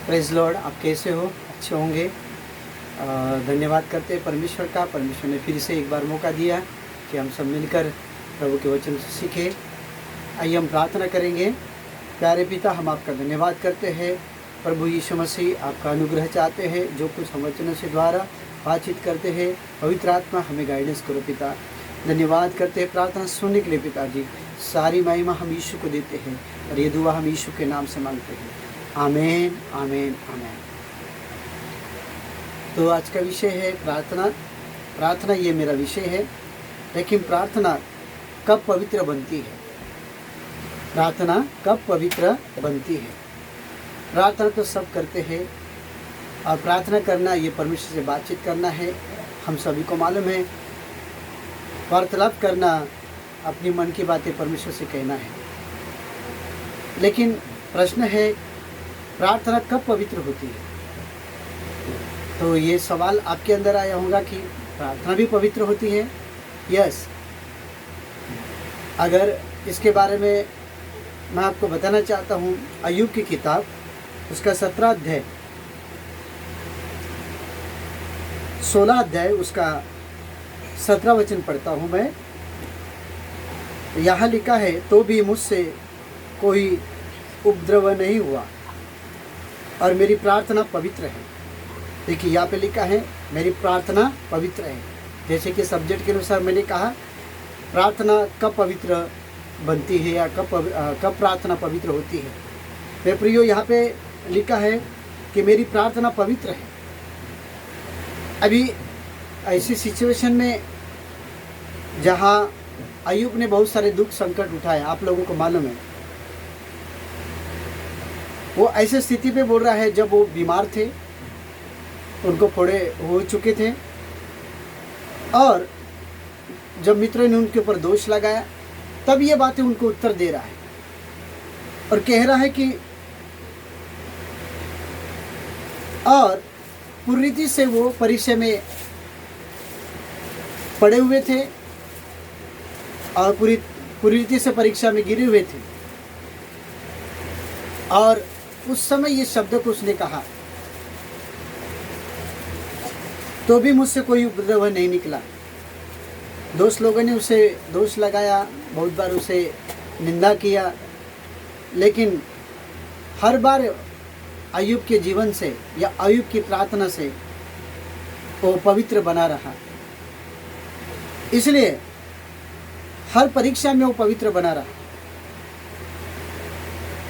Praise Lord. आप कैसे हो? अच्छे होंगे। धन्यवाद करते हैं परमेश्वर का। परमेश्वर ने फिर से एक बार मौका दिया कि हम सब मिलकर प्रभु के वचन से सीखें। आइए हम प्रार्थना करेंगे। प्यारे पिता, हम आपका धन्यवाद करते हैं। प्रभु यीशु मसीह, आपका अनुग्रह चाहते हैं। जो कुछ हम वचनों से द्वारा बातचीत करते हैं, पवित्र आत्मा हमें गाइडेंस करो पिता। धन्यवाद करते हैं प्रार्थना सुनने के लिए पिताजी। सारी महिमा हम यीशु को देते हैं और ये दुआ हम यीशु के नाम से मांगते हैं। आमीन, आमीन, आमीन। तो आज का विषय है प्रार्थना। प्रार्थना ये मेरा विषय है। लेकिन प्रार्थना कब पवित्र बनती है? प्रार्थना कब पवित्र बनती है? प्रार्थना तो सब करते हैं और प्रार्थना करना ये परमेश्वर से बातचीत करना है। हम सभी को मालूम है। वार्तालाप करना, अपनी मन की बातें परमेश्वर से कहना है। लेकिन प्रश्न है, प्रार्थना कब पवित्र होती है? तो ये सवाल आपके अंदर आया होगा कि प्रार्थना भी पवित्र होती है। यस। अगर इसके बारे में मैं आपको बताना चाहता हूँ, अय्यूब की किताब उसका 17 अध्याय 16 अध्याय उसका 17 वचन पढ़ता हूँ मैं। यहाँ लिखा है, तो भी मुझसे कोई उपद्रव नहीं हुआ और मेरी प्रार्थना पवित्र है। देखिए यहाँ पे लिखा है मेरी प्रार्थना पवित्र है। जैसे कि सब्जेक्ट के अनुसार मैंने कहा, प्रार्थना कब पवित्र बनती है या कब प्रार्थना पवित्र होती है। मेरे प्रियो, यहाँ पे लिखा है कि मेरी प्रार्थना पवित्र है। अभी ऐसी सिचुएशन में जहाँ अय्यूब ने बहुत सारे दुख संकट उठाए, आप लोगों को मालूम है। वो ऐसे स्थिति पे बोल रहा है जब वो बीमार थे, उनको फोड़े हो चुके थे, और जब मित्रों ने उनके ऊपर दोष लगाया, तब ये बातें उनको उत्तर दे रहा है और कह रहा है कि और पूरी रीति से वो परीक्षा में पड़े हुए थे और पूरी रीति से परीक्षा में गिरे हुए थे। और उस समय ये शब्द को उसने कहा, तो भी मुझसे कोई उपद्रव नहीं निकला। दोस्त लोगों ने उसे दोष लगाया, बहुत बार उसे निंदा किया, लेकिन हर बार अय्यूब के जीवन से या अय्यूब की प्रार्थना से वो पवित्र बना रहा। इसलिए हर परीक्षा में वो पवित्र बना रहा,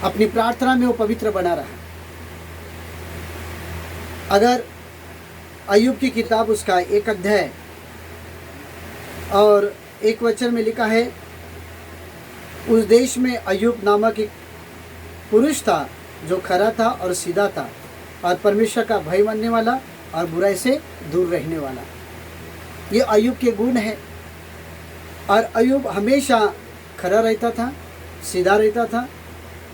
अपनी प्रार्थना में वो पवित्र बना रहा। अगर अय्यूब की किताब उसका 1 अध्याय और 1 वचन में लिखा है, उस देश में अय्यूब नामक एक पुरुष था जो खरा था और सीधा था और परमेश्वर का भय मानने वाला और बुराई से दूर रहने वाला। ये अय्यूब के गुण है। और अय्यूब हमेशा खरा रहता था, सीधा रहता था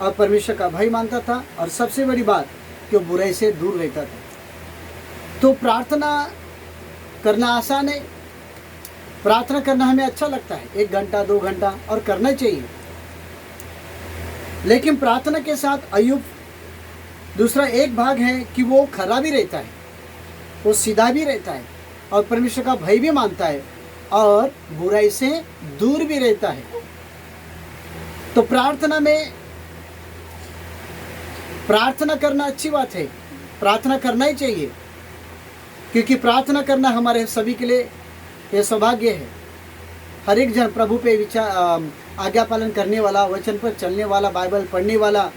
और परमेश्वर का भय मानता था, और सबसे बड़ी बात कि वो बुराई से दूर रहता था। तो प्रार्थना करना आसान है। प्रार्थना करना हमें अच्छा लगता है, 1 घंटा 2 घंटा, और करना चाहिए। लेकिन प्रार्थना के साथ अय्यूब दूसरा एक भाग है कि वो खरा भी रहता है, वो सीधा भी रहता है और परमेश्वर का भय भी मानता है और बुराई से दूर भी रहता है। तो प्रार्थना में प्रार्थना करना अच्छी बात है। प्रार्थना करना ही चाहिए, क्योंकि प्रार्थना करना हमारे सभी के लिए यह सौभाग्य है। हर एक जन प्रभु पे आज्ञा पालन करने वाला, वचन पर चलने वाला, बाइबल पढ़ने वाला,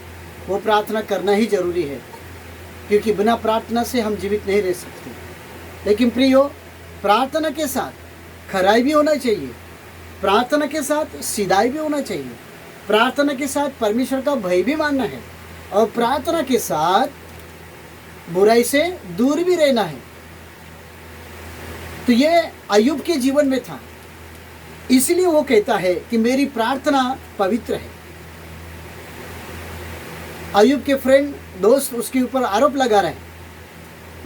वो प्रार्थना करना ही जरूरी है, क्योंकि बिना प्रार्थना से हम जीवित नहीं रह सकते। लेकिन प्रियो, प्रार्थना के साथ खराई भी होना चाहिए, प्रार्थना के साथ सीधाई भी होना चाहिए, प्रार्थना के साथ परमेश्वर का भय भी मानना है, और प्रार्थना के साथ बुराई से दूर भी रहना है। तो ये अय्यूब के जीवन में था। इसलिए वो कहता है कि मेरी प्रार्थना पवित्र है। अय्यूब के फ्रेंड, दोस्त उसके ऊपर आरोप लगा रहे हैं,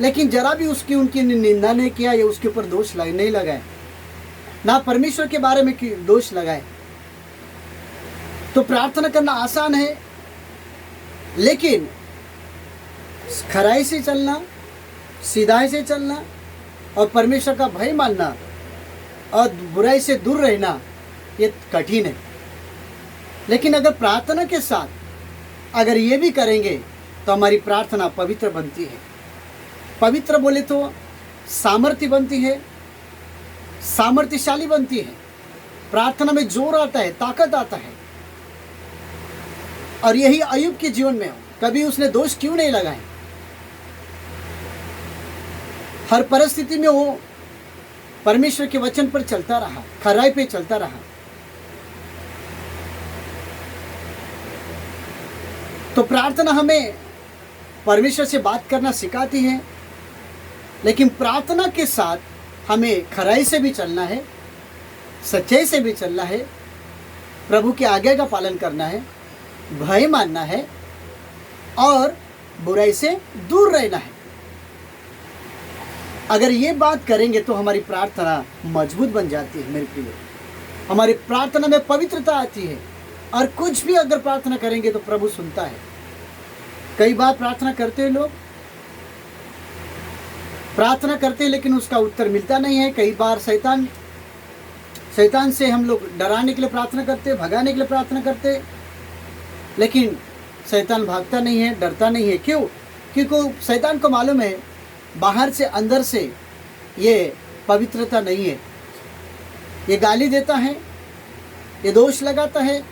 लेकिन जरा भी उनकी निंदा नहीं किया या उसके ऊपर दोष नहीं लगाए, ना परमेश्वर के बारे में दोष लगाए। तो प्रार्थना करना आसान है, लेकिन खराई से चलना, सीधाई से चलना और परमेश्वर का भय मानना और बुराई से दूर रहना ये कठिन है। लेकिन अगर प्रार्थना के साथ अगर ये भी करेंगे तो हमारी प्रार्थना पवित्र बनती है। पवित्र बोले तो सामर्थ्य बनती है, सामर्थ्यशाली बनती है। प्रार्थना में जोर आता है, ताकत आता है। और यही अय्यूब के जीवन में हो, कभी उसने दोष क्यों नहीं लगाए। हर परिस्थिति में वो परमेश्वर के वचन पर चलता रहा, खराई पे चलता रहा। तो प्रार्थना हमें परमेश्वर से बात करना सिखाती है, लेकिन प्रार्थना के साथ हमें खराई से भी चलना है, सच्चाई से भी चलना है, प्रभु के आज्ञा का पालन करना है, भय मानना है और बुराई से दूर रहना है। अगर ये बात करेंगे तो हमारी प्रार्थना मजबूत बन जाती है। मेरे प्रिय, हमारी प्रार्थना में पवित्रता आती है और कुछ भी अगर प्रार्थना करेंगे तो प्रभु सुनता है। कई बार प्रार्थना करते हैं लोग, प्रार्थना करते हैं लेकिन उसका उत्तर मिलता नहीं है। कई बार शैतान से हम लोग डराने के लिए प्रार्थना करते, भगाने के लिए प्रार्थना करते, लेकिन शैतान भागता नहीं है, डरता नहीं है। क्यों? क्योंकि शैतान को मालूम है बाहर से अंदर से ये पवित्रता नहीं है। ये गाली देता है, ये दोष लगाता है,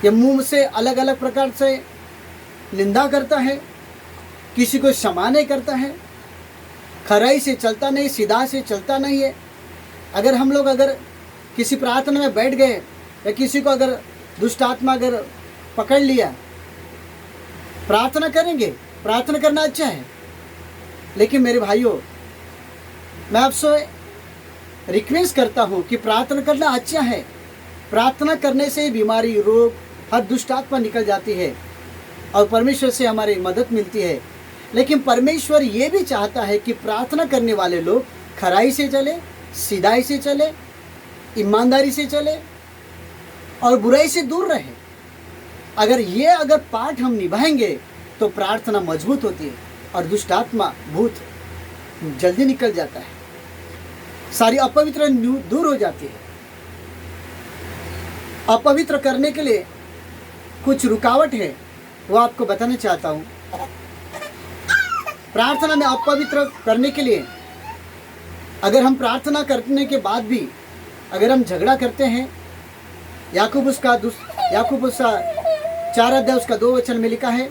ये मुंह से अलग अलग प्रकार से निंदा करता है, किसी को क्षमा नहीं करता है, खराई से चलता नहीं, सीधा से चलता नहीं है। अगर हम लोग अगर किसी प्रार्थना में बैठ गए या किसी को अगर दुष्ट आत्मा अगर पकड़ लिया, प्रार्थना करेंगे, प्रार्थना करना अच्छा है, लेकिन मेरे भाइयों, मैं आपसे रिक्वेस्ट करता हूँ कि प्रार्थना करना अच्छा है। प्रार्थना करने से बीमारी, रोग, हर दुष्ट आत्मा निकल जाती है और परमेश्वर से हमारी मदद मिलती है। लेकिन परमेश्वर ये भी चाहता है कि प्रार्थना करने वाले लोग खराई से चले, सीधाई से चले, ईमानदारी से चले और बुराई से दूर रहे। अगर पाठ हम निभाएंगे तो प्रार्थना मजबूत होती है और दुष्ट आत्मा, भूत जल्दी निकल जाता है, सारी अपवित्र दूर हो जाती है। अपवित्र करने के लिए कुछ रुकावट है, वो आपको बताना चाहता हूँ। प्रार्थना में अपवित्र करने के लिए अगर हम प्रार्थना करने के बाद भी अगर हम झगड़ा करते हैं, याकूब उसका 4 अध्याय उसका 2 वचन में लिखा है,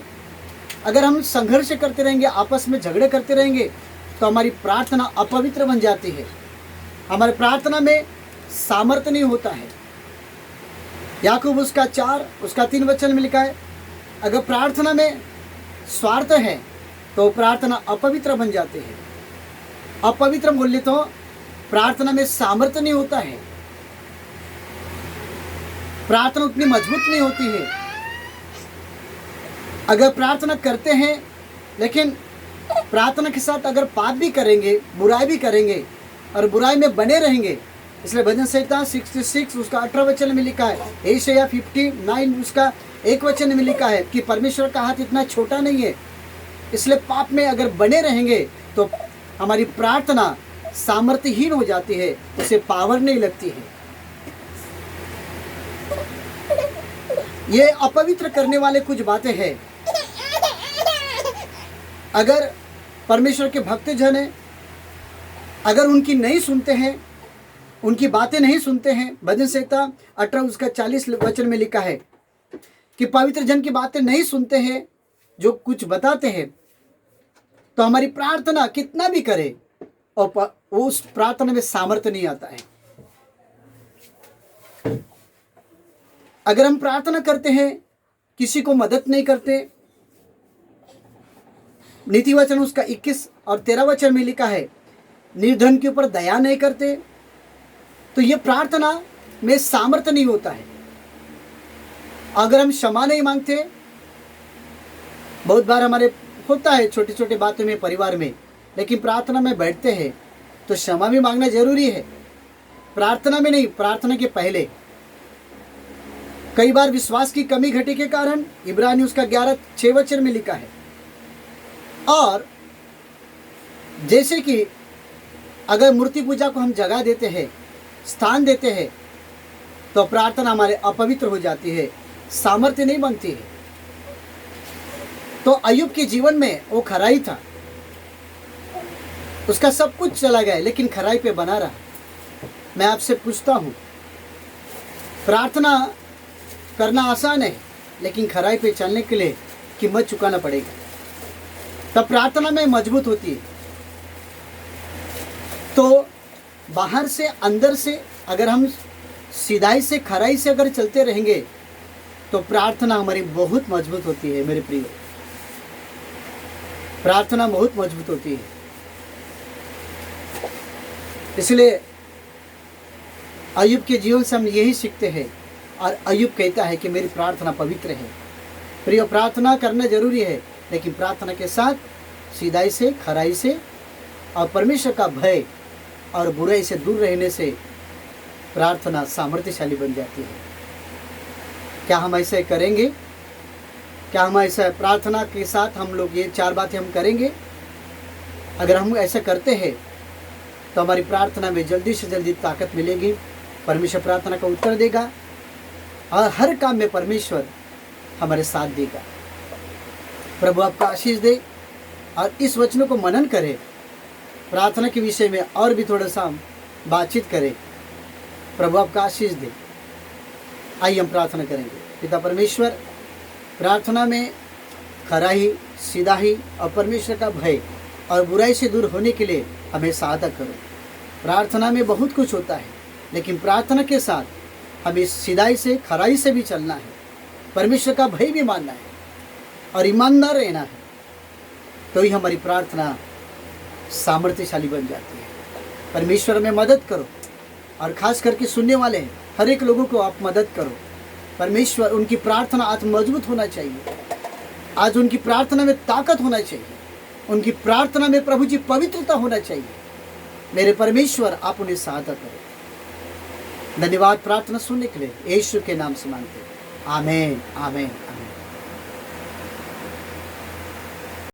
अगर हम संघर्ष करते रहेंगे, आपस में झगड़े करते रहेंगे तो हमारी प्रार्थना अपवित्र बन जाती है। हमारी प्रार्थना में सामर्थ्य नहीं होता है। याकूब उसका 4 उसका 3 वचन में लिखा है, अगर प्रार्थना में स्वार्थ है तो प्रार्थना अपवित्र बन जाती है। अपवित्र बोले तो प्रार्थना में सामर्थ्य नहीं होता है, प्रार्थना उतनी मजबूत नहीं होती है। अगर प्रार्थना करते हैं लेकिन प्रार्थना के साथ अगर पाप भी करेंगे, बुराई भी करेंगे और बुराई में बने रहेंगे, इसलिए भजन संहिता 66 उसका 18 वचन में लिखा है, यशायाह 59 उसका 1 वचन में लिखा है कि परमेश्वर का हाथ इतना छोटा नहीं है। इसलिए पाप में अगर बने रहेंगे तो हमारी प्रार्थना सामर्थ्यहीन हो जाती है, उसे पावर नहीं लगती है। ये अपवित्र करने वाले कुछ बातें हैं। अगर परमेश्वर के भक्त जन हैं, अगर उनकी नहीं सुनते हैं, उनकी बातें नहीं सुनते हैं, भजन संहिता 18 उसका 40 वचन में लिखा है कि पवित्र जन की बातें नहीं सुनते हैं, जो कुछ बताते हैं, तो हमारी प्रार्थना कितना भी करे और उस प्रार्थना में सामर्थ्य नहीं आता है। अगर हम प्रार्थना करते हैं, किसी को मदद नहीं करते, नीति वचन उसका 21 और 13 वचन में लिखा है, निर्धन के ऊपर दया नहीं करते, तो ये प्रार्थना में सामर्थ्य नहीं होता है। अगर हम क्षमा नहीं मांगते, बहुत बार हमारे होता है छोटी छोटी बातों में परिवार में, लेकिन प्रार्थना में बैठते हैं तो क्षमा भी मांगना जरूरी है। प्रार्थना में नहीं, प्रार्थना के पहले। कई बार विश्वास की कमी घटी के कारण इब्रानी उसका 11:6 वचन में लिखा है और जैसे कि अगर मूर्ति पूजा को हम जगह देते हैं, स्थान देते हैं, तो प्रार्थना हमारे अपवित्र हो जाती है, सामर्थ्य नहीं बनती है। तो अय्यूब के जीवन में वो खराई था, उसका सब कुछ चला गया लेकिन खराई पे बना रहा। मैं आपसे पूछता हूँ, प्रार्थना करना आसान है लेकिन खराई पे चलने के लिए कीमत चुकाना पड़ेगा, तब प्रार्थना में मजबूत होती है। तो बाहर से अंदर से अगर हम सीधाई से खराई से अगर चलते रहेंगे तो प्रार्थना हमारी बहुत मजबूत होती है। मेरे प्रिय, प्रार्थना बहुत मजबूत होती है। इसलिए अय्यूब के जीवन से हम यही सीखते हैं, और अय्यूब कहता है कि मेरी प्रार्थना पवित्र है। प्रिय, प्रार्थना करना जरूरी है, लेकिन प्रार्थना के साथ सीधाई से, खराई से और परमेश्वर का भय और बुराई से दूर रहने से प्रार्थना सामर्थ्यशाली बन जाती है। क्या हम ऐसे करेंगे? क्या हम ऐसा प्रार्थना के साथ हम लोग ये 4 बातें हम करेंगे? अगर हम ऐसा करते हैं तो हमारी प्रार्थना में जल्दी से जल्दी ताकत मिलेगी, परमेश्वर प्रार्थना का उत्तर देगा और हर काम में परमेश्वर हमारे साथ देगा। प्रभु आपका आशीष दे और इस वचनों को मनन करें, प्रार्थना के विषय में और भी थोड़ा सा बातचीत करें। प्रभु आपका आशीष दे। आइए हम प्रार्थना करेंगे। पिता परमेश्वर, प्रार्थना में खराई, सीधाई और परमेश्वर का भय और बुराई से दूर होने के लिए हमें सहायता करो। प्रार्थना में बहुत कुछ होता है, लेकिन प्रार्थना के साथ हमें सीधाई से, खराई से भी चलना है, परमेश्वर का भय भी मानना है और ईमानदार रहना है, तो ही हमारी प्रार्थना सामर्थ्यशाली बन जाती है। परमेश्वर में मदद करो, और खास करके सुनने वाले हैं हर एक लोगों को आप मदद करो। परमेश्वर, उनकी प्रार्थना आज मजबूत होना चाहिए, आज उनकी प्रार्थना में ताकत होना चाहिए, उनकी प्रार्थना में प्रभु जी पवित्रता होना चाहिए। मेरे परमेश्वर, आप उन्हें सहायता करो। धन्यवाद प्रार्थना सुनने के लिए, यीशु के नाम से मांगते हैं, आमीन आमीन।